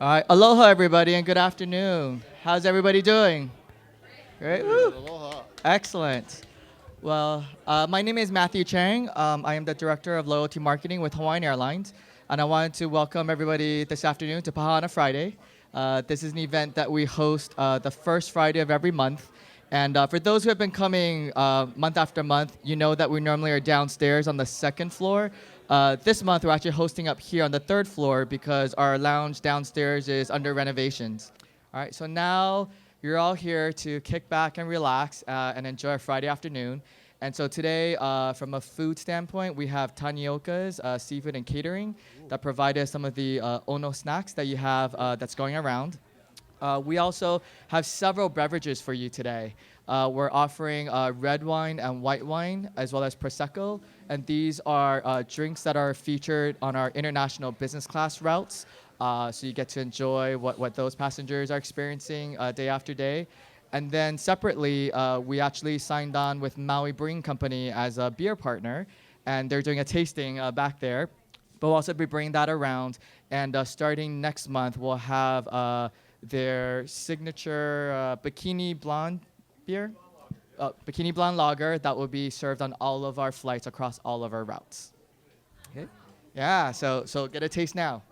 All right, aloha everybody and good afternoon. How's everybody doing? Great. Woo. Aloha. Excellent. Well, my name is Matthew Chang. I am the Director of Loyalty Marketing with Hawaiian Airlines, and I wanted to welcome everybody this afternoon to Pau Hana Friday. This is an event that we host the first Friday of every month. And for those who have been coming month after month, you know that we normally are downstairs on the second floor. This month, we're actually hosting up here on the third floor because our lounge downstairs is under renovations. All right, so now you're all here to kick back and relax and enjoy a Friday afternoon. And so today, from a food standpoint, we have Taniokas Seafood and Catering that provide us some of the Ono snacks that you have that's going around. We also have several beverages for you today. We're offering red wine and white wine, as well as Prosecco. And these are drinks that are featured on our international business class routes. So you get to enjoy what those passengers are experiencing day after day. And then separately, we actually signed on with Maui Brewing Company as a beer partner. And they're doing a tasting back there. But we'll also be bringing that around. And starting next month, we'll have their signature Bikini Blonde beer, Bikini Blonde lager that will be served on all of our flights across all of our routes. Okay. Yeah, so get a taste now.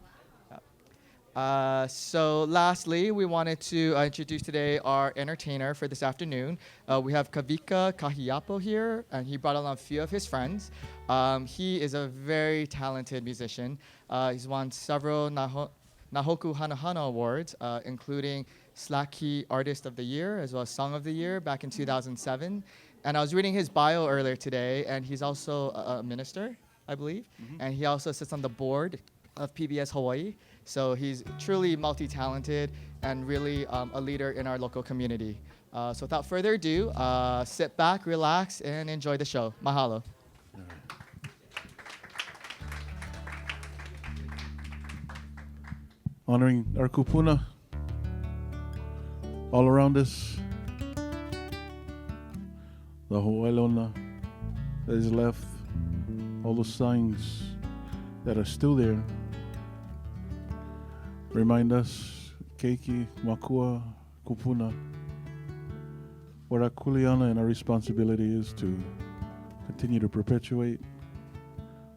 So lastly, we wanted to introduce today our entertainer for this afternoon. We have Kawika Kahiapo here, and he brought along a few of his friends. He is a very talented musician. He's won several Nahoku Hana Awards, including Slack Key Artist of the Year, as well as Song of the Year back in 2007. And I was reading his bio earlier today, and he's also a minister, I believe. Mm-hmm. And he also sits on the board of PBS Hawaii. So he's truly multi-talented and really a leader in our local community. So without further ado, sit back, relax, and enjoy the show. Mahalo. Honoring our kupuna all around us, the Hawaiiana that is left, all the signs that are still there. Remind us, keiki, makua, kupuna, what our kuleana and our responsibility is to continue to perpetuate,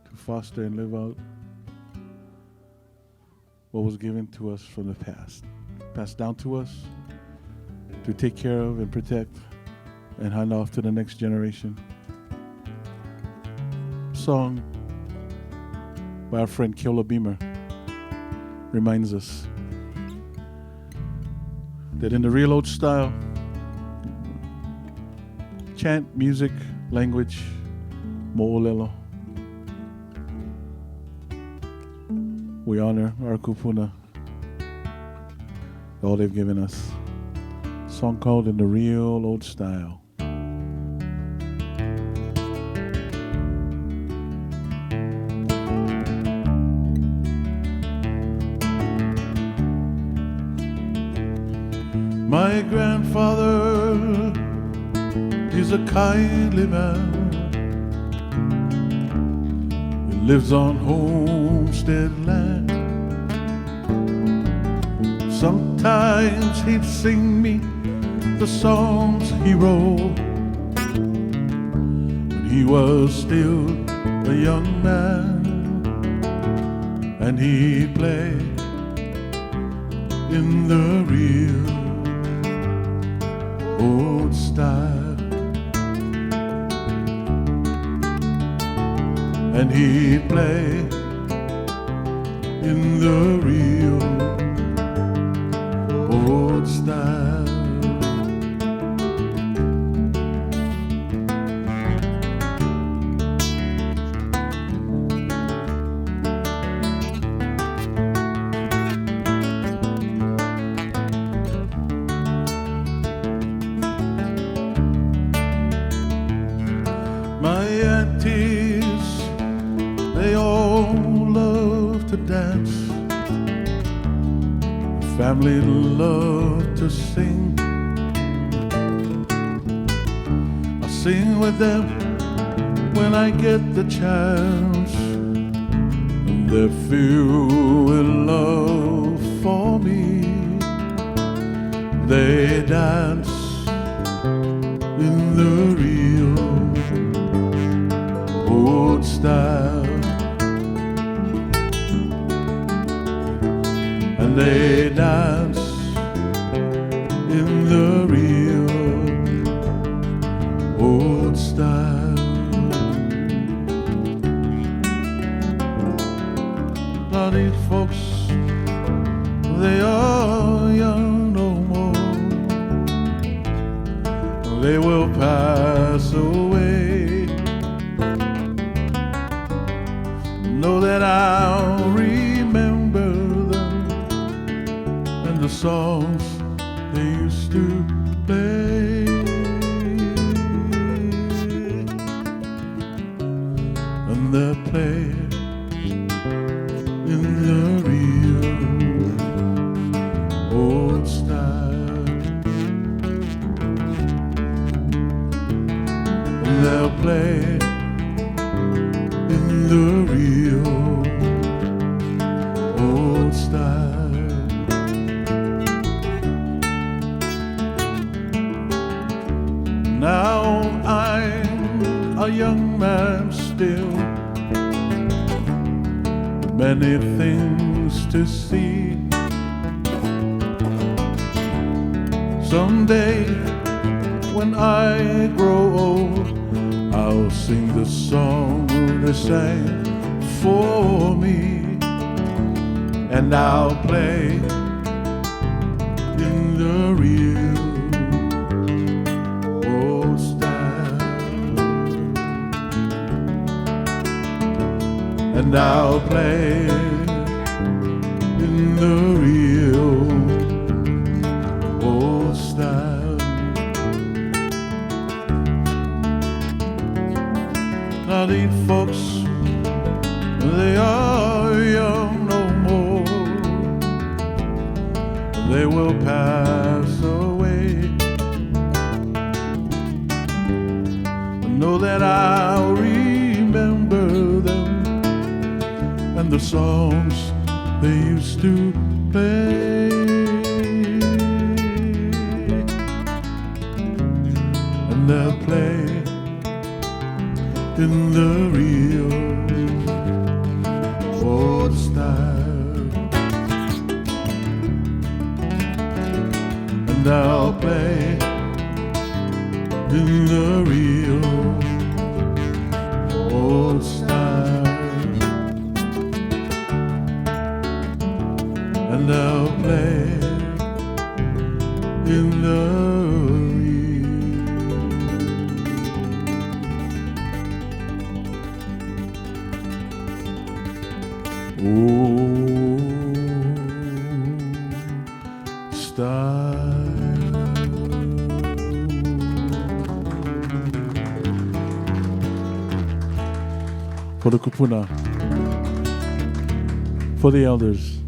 to foster and live out what was given to us from the past, passed down to us to take care of and protect and hand off to the next generation. Song by our friend KEOLA Beamer reminds us that in the real old style, chant, music, language, mo'olelo, we honor our kupuna, all they've given us. A song called In the Real Old Style. My grandfather is a kindly man. He lives on homestead land. Sometimes he'd sing me the songs he wrote when he was still a young man, and he'd play in the real old style, and he'd play in the real old style. My aunties, they all love to dance. Family love to sing. I sing with them when I get the chance, and they're filled with love for me. they dance in the real old style, and they dance in the real old style. Now these folks, they are young no more. They will pass away. Know that I'll remember them and the songs they used to play. And they'll play in the real old style. And they'll play in the real old style. Now I'm a young man still, many things to see. Someday when I grow old, I'll sing the song they sang for me, and I'll play in the real old style, and I'll play in the real old style. Now these folks, they are young no more. They will pass away. Know that I'll remember them and the songs they used to play. And they'll play in the real old style, and I'll play in the real old style, and I'll play in the for the kupuna, for the elders.